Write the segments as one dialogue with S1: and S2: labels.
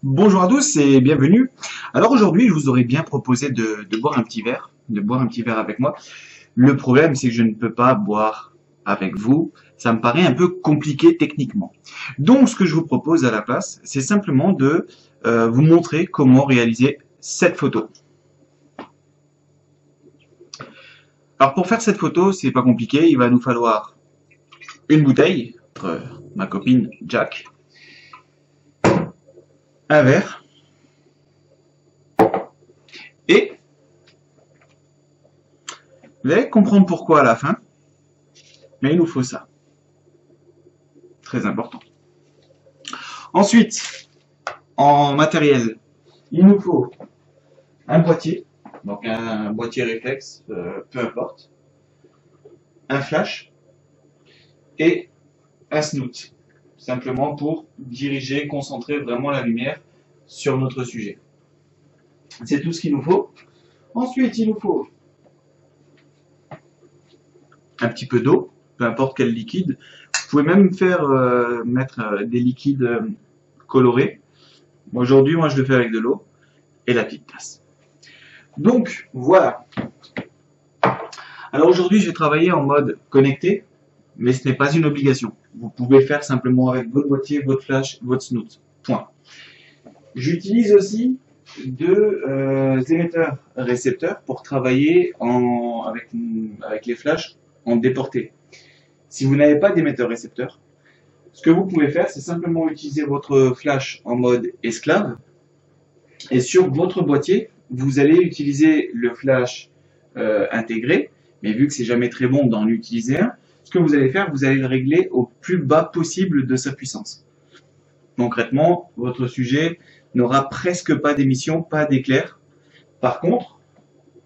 S1: Bonjour à tous et bienvenue. Alors aujourd'hui, je vous aurais bien proposé de boire un petit verre, de boire un petit verre avec moi. Le problème, c'est que je ne peux pas boire avec vous. Ça me paraît un peu compliqué techniquement. Donc, ce que je vous propose à la place, c'est simplement de vous montrer comment réaliser cette photo. Alors, pour faire cette photo, c'est pas compliqué. Il va nous falloir une bouteille, ma copine Jack, un verre et vous allez comprendre pourquoi à la fin, mais il nous faut ça. Très important. Ensuite, en matériel, il nous faut un boîtier, donc un boîtier réflexe, peu importe, un flash et un snoot, simplement pour diriger, concentrer vraiment la lumière sur notre sujet. C'est tout ce qu'il nous faut. Ensuite, il nous faut un petit peu d'eau, peu importe quel liquide. Vous pouvez même faire mettre des liquides colorés. Aujourd'hui, moi, je le fais avec de l'eau et la petite tasse. Donc, voilà. Alors aujourd'hui, je vais travailler en mode connecté, mais ce n'est pas une obligation. Vous pouvez faire simplement avec votre boîtier, votre flash, votre snoot. Point. J'utilise aussi deux émetteurs-récepteurs pour travailler avec les flashs en déporté. Si vous n'avez pas d'émetteur-récepteur, ce que vous pouvez faire, c'est simplement utiliser votre flash en mode esclave. Et sur votre boîtier, vous allez utiliser le flash intégré, mais vu que c'est jamais très bon d'en utiliser un, ce que vous allez faire, vous allez le régler au plus bas possible de sa puissance. Concrètement, votre sujet n'aura presque pas d'émission, pas d'éclair. Par contre,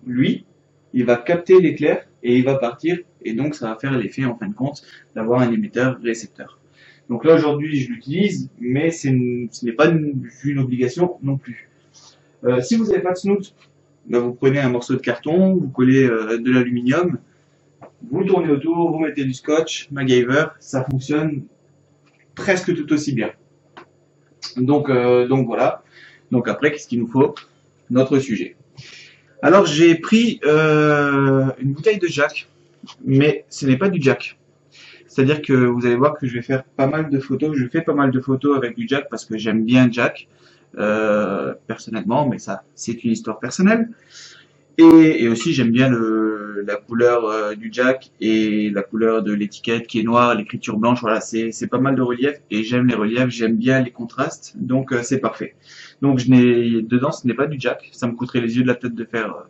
S1: lui, il va capter l'éclair et il va partir, et donc ça va faire l'effet en fin de compte d'avoir un émetteur-récepteur. Donc là aujourd'hui je l'utilise, mais ce n'est pas une obligation non plus. Si vous n'avez pas de snoot, ben vous prenez un morceau de carton, vous collez de l'aluminium, vous tournez autour, vous mettez du scotch, MacGyver, ça fonctionne presque tout aussi bien. Donc voilà. Donc après, qu'est-ce qu'il nous faut? Notre sujet. Alors j'ai pris une bouteille de Jack, mais ce n'est pas du Jack. C'est-à-dire que vous allez voir que je vais faire pas mal de photos. Je fais pas mal de photos avec du Jack parce que j'aime bien Jack personnellement, mais ça c'est une histoire personnelle. Et aussi j'aime bien la couleur du Jack et la couleur de l'étiquette qui est noire, l'écriture blanche. Voilà, c'est pas mal de relief et j'aime les reliefs, j'aime bien les contrastes, donc c'est parfait. Donc dedans ce n'est pas du Jack, ça me coûterait les yeux de la tête de faire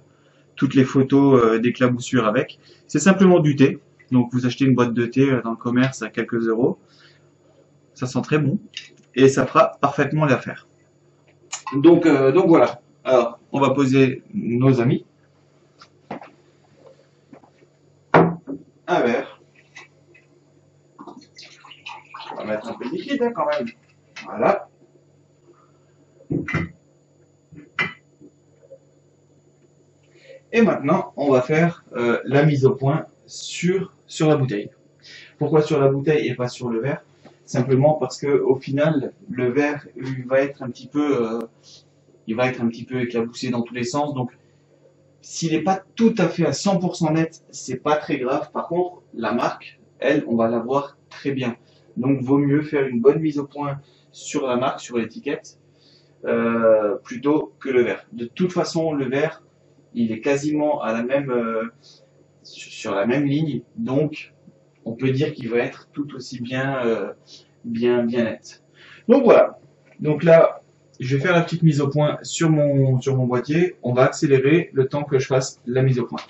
S1: toutes les photos d'éclaboussure avec. C'est simplement du thé. Donc vous achetez une boîte de thé dans le commerce à quelques euros. Ça sent très bon et ça fera parfaitement l'affaire. Donc voilà. Alors on va poser nos amis. Un verre. On va mettre un peu de liquide hein, quand même. Voilà. Et maintenant, on va faire la mise au point sur la bouteille. Pourquoi sur la bouteille et pas sur le verre? Simplement parce que au final, le verre il va être un petit peu éclaboussé dans tous les sens. Donc, s'il n'est pas tout à fait à 100% net, c'est pas très grave. Par contre, la marque, elle, on va la voir très bien. Donc, vaut mieux faire une bonne mise au point sur la marque, sur l'étiquette, plutôt que le verre. De toute façon, le verre, il est quasiment à la même, sur la même ligne. Donc, on peut dire qu'il va être tout aussi bien net. Donc voilà. Donc là, je vais faire la petite mise au point sur mon boîtier. On va accélérer le temps que je fasse la mise au point.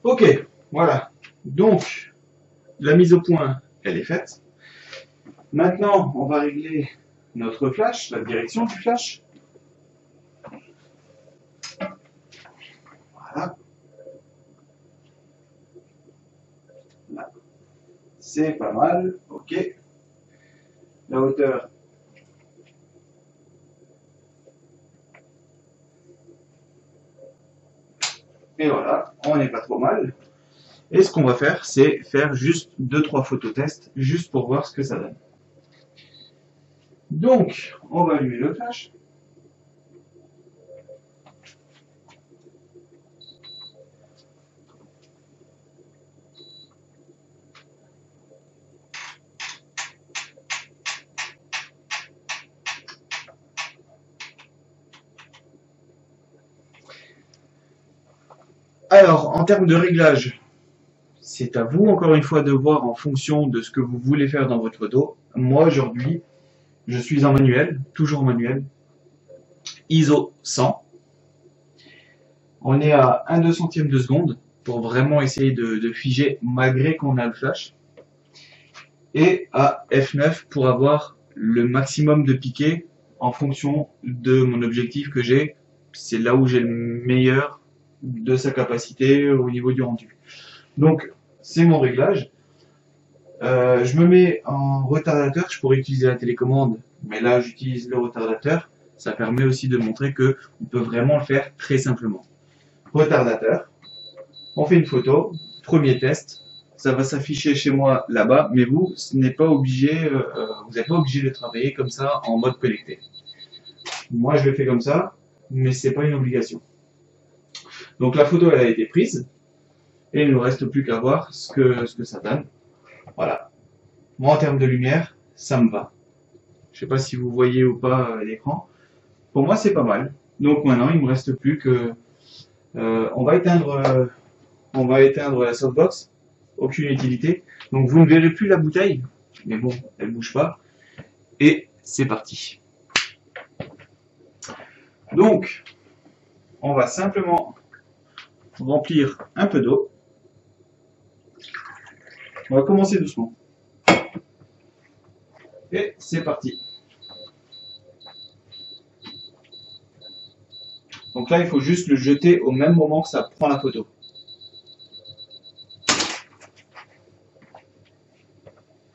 S1: Ok, voilà. Donc, la mise au point, elle est faite. Maintenant, on va régler notre flash, la direction du flash. Voilà. Là. C'est pas mal. Ok. La hauteur. Et voilà, on n'est pas trop mal. Et ce qu'on va faire, c'est faire juste 2-3 photos tests, juste pour voir ce que ça donne. Donc, on va allumer le flash. Alors, en termes de réglage, c'est à vous, encore une fois, de voir en fonction de ce que vous voulez faire dans votre photo. Moi, aujourd'hui, je suis en manuel, toujours en manuel. ISO 100. On est à 1/2 centième de seconde pour vraiment essayer de figer malgré qu'on a le flash. Et à f9 pour avoir le maximum de piqué en fonction de mon objectif que j'ai. C'est là où j'ai le meilleur de sa capacité au niveau du rendu. Donc, c'est mon réglage. Je me mets en retardateur, je pourrais utiliser la télécommande, mais là j'utilise le retardateur. Ça permet aussi de montrer que on peut vraiment le faire très simplement. Retardateur, on fait une photo, premier test, ça va s'afficher chez moi là-bas, mais vous, vous n'êtes pas obligé de travailler comme ça en mode connecté. Moi je le fais comme ça, mais c'est pas une obligation. Donc la photo elle a été prise, et il ne nous reste plus qu'à voir ce que ça donne. Voilà. Moi, en termes de lumière, ça me va. Je sais pas si vous voyez ou pas l'écran. Pour moi, c'est pas mal. Donc maintenant, il me reste plus que on va éteindre la softbox. Aucune utilité. Donc vous ne verrez plus la bouteille, mais bon, elle bouge pas. Et c'est parti. Donc, on va simplement remplir un peu d'eau. On va commencer doucement. Et c'est parti. Donc là, il faut juste le jeter au même moment que ça prend la photo.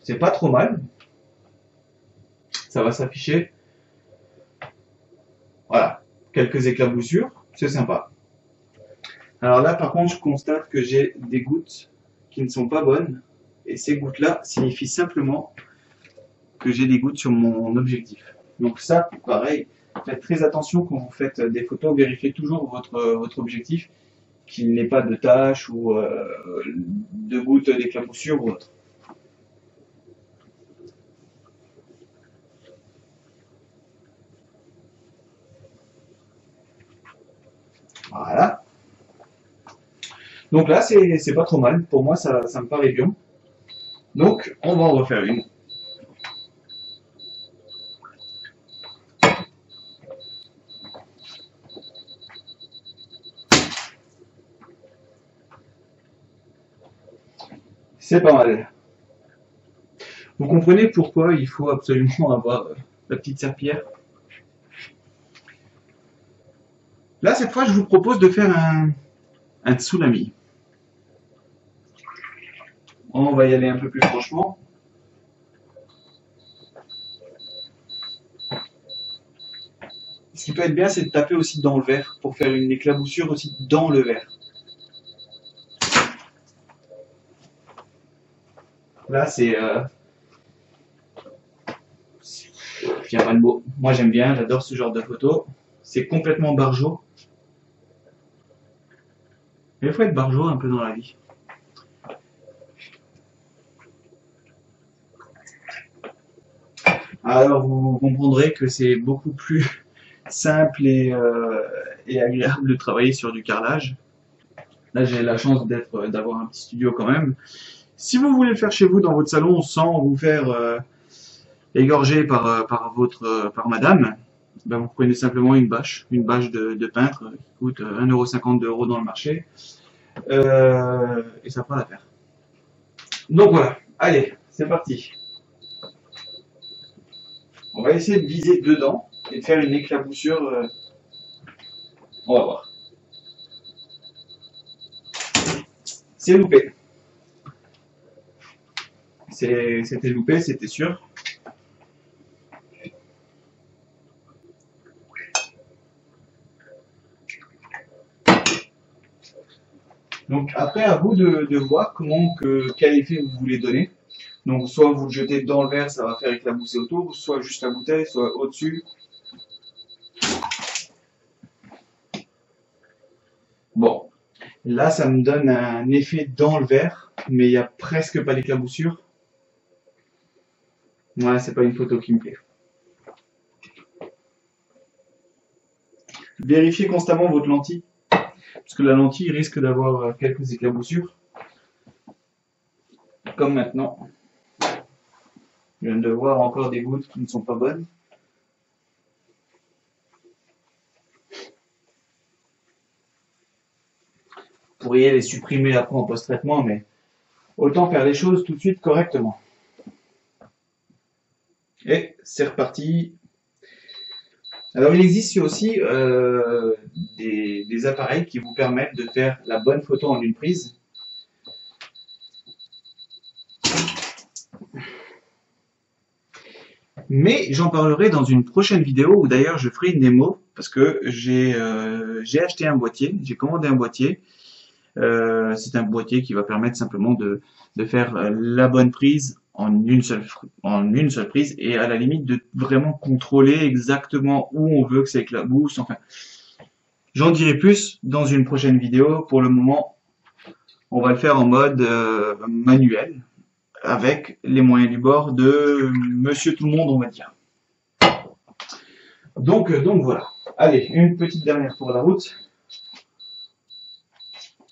S1: C'est pas trop mal. Ça va s'afficher. Voilà. Quelques éclaboussures. C'est sympa. Alors là, par contre, je constate que j'ai des gouttes qui ne sont pas bonnes. Et ces gouttes-là signifient simplement que j'ai des gouttes sur mon objectif. Donc ça, pareil, faites très attention quand vous faites des photos, vérifiez toujours votre objectif, qu'il n'ait pas de taches ou de gouttes d'éclaboussure ou autre. Voilà. Donc là, c'est pas trop mal. Pour moi, ça me paraît bien. Donc, on va en refaire une. C'est pas mal. Vous comprenez pourquoi il faut absolument avoir la petite serpillière? Là, cette fois, je vous propose de faire un tsunami. On va y aller un peu plus franchement. Ce qui peut être bien, c'est de taper aussi dans le verre pour faire une éclaboussure aussi dans le verre. Là, c'est... il n'y a pas de mots. Moi, j'aime bien, j'adore ce genre de photo. C'est complètement barjot. Mais il faut être barjot un peu dans la vie. Alors, vous comprendrez que c'est beaucoup plus simple et agréable de travailler sur du carrelage. Là, j'ai la chance d'avoir un petit studio quand même. Si vous voulez le faire chez vous, dans votre salon, sans vous faire égorger par madame, ben vous prenez simplement une bâche de peintre qui coûte 1,50 € dans le marché. Et ça fera l'affaire. Donc voilà, allez, c'est parti. On va essayer de viser dedans et de faire une éclaboussure. On va voir. C'est loupé. C'était loupé, c'était sûr. Donc après, à vous de voir quel effet vous voulez donner. Donc soit vous le jetez dans le verre, ça va faire éclabousser autour, soit juste la bouteille, soit au-dessus. Bon, là ça me donne un effet dans le verre, mais il n'y a presque pas d'éclaboussure. Ouais, c'est pas une photo qui me plaît. Vérifiez constamment votre lentille, parce que la lentille risque d'avoir quelques éclaboussures. Comme maintenant. Je viens de voir encore des gouttes qui ne sont pas bonnes. Vous pourriez les supprimer après en post-traitement, mais autant faire les choses tout de suite correctement. Et c'est reparti. Alors il existe aussi des appareils qui vous permettent de faire la bonne photo en une prise. Mais j'en parlerai dans une prochaine vidéo où d'ailleurs je ferai une démo parce que j'ai acheté un boîtier, j'ai commandé un boîtier. C'est un boîtier qui va permettre simplement de faire la bonne prise en une seule prise et à la limite de vraiment contrôler exactement où on veut que ça éclabousse. Enfin, j'en dirai plus dans une prochaine vidéo. Pour le moment, on va le faire en mode manuel avec les moyens du bord de Monsieur Tout le Monde, on va dire. Donc voilà. Allez, une petite dernière pour la route.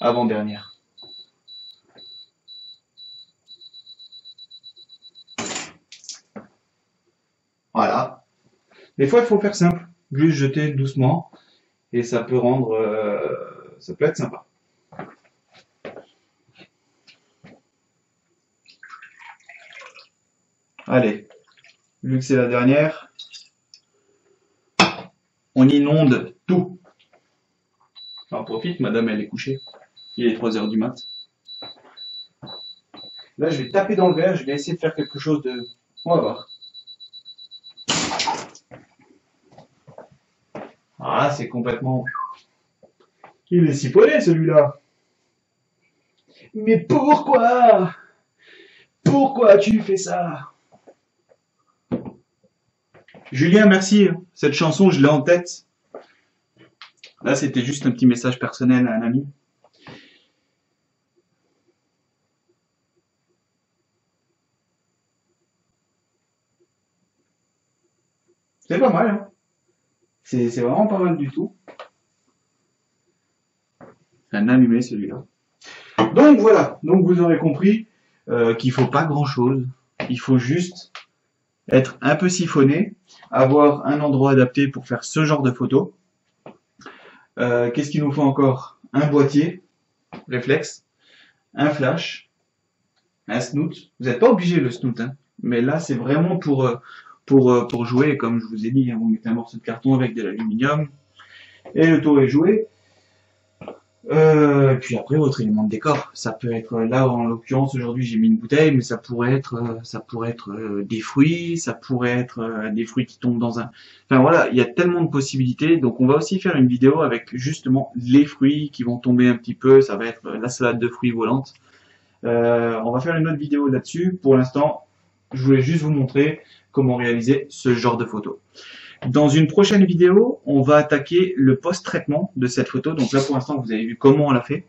S1: Avant-dernière. Voilà. Des fois, il faut faire simple. Juste jeter doucement et ça peut ça peut être sympa. Allez, vu que c'est la dernière, on inonde tout. J'en profite, madame elle est couchée. Il est 3 heures du mat. Là, je vais taper dans le verre, je vais essayer de faire quelque chose de... On va voir. Ah, c'est complètement... Il est siphonné celui-là. Mais pourquoi? Pourquoi tu fais ça? Julien, merci. Cette chanson, je l'ai en tête. Là, c'était juste un petit message personnel à un ami. C'est pas mal, hein. C'est vraiment pas mal du tout. C'est un allumé celui-là. Donc voilà, donc vous aurez compris qu'il faut pas grand-chose. Il faut juste être un peu siphonné, avoir un endroit adapté pour faire ce genre de photos. Qu'est-ce qu'il nous faut encore? Un boîtier, réflexe, un flash, un snoot. Vous n'êtes pas obligé le snoot, hein, mais là c'est vraiment pour jouer, comme je vous ai dit, hein, vous mettez un morceau de carton avec de l'aluminium et le tour est joué. Puis après votre élément de décor, ça peut être là en l'occurrence aujourd'hui j'ai mis une bouteille, mais ça pourrait être des fruits, ça pourrait être des fruits qui tombent dans un. Enfin voilà, il y a tellement de possibilités. Donc on va aussi faire une vidéo avec justement les fruits qui vont tomber un petit peu. Ça va être la salade de fruits volante. On va faire une autre vidéo là-dessus. Pour l'instant, je voulais juste vous montrer comment réaliser ce genre de photo. Dans une prochaine vidéo, on va attaquer le post-traitement de cette photo. Donc là, pour l'instant, vous avez vu comment on l'a fait.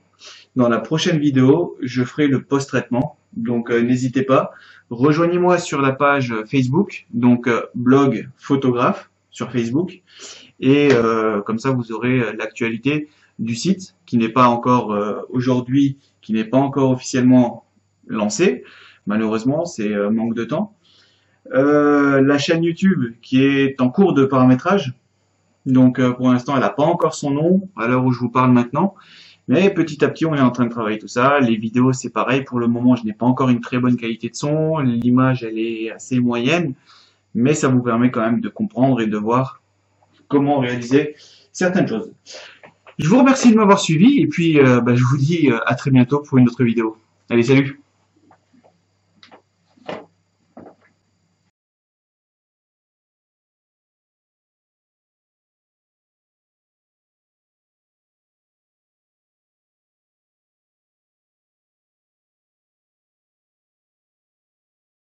S1: Dans la prochaine vidéo, je ferai le post-traitement. Donc n'hésitez pas. Rejoignez-moi sur la page Facebook, donc blog photographe sur Facebook. Et comme ça, vous aurez l'actualité du site qui n'est pas encore aujourd'hui, qui n'est pas encore officiellement lancé. Malheureusement, c'est manque de temps. La chaîne YouTube qui est en cours de paramétrage. Donc pour l'instant, elle n'a pas encore son nom à l'heure où je vous parle maintenant. Mais petit à petit, on est en train de travailler tout ça. Les vidéos, c'est pareil. Pour le moment, je n'ai pas encore une très bonne qualité de son. L'image, elle est assez moyenne. Mais ça vous permet quand même de comprendre et de voir comment réaliser certaines choses. Je vous remercie de m'avoir suivi. Et puis, je vous dis à très bientôt pour une autre vidéo. Allez, salut!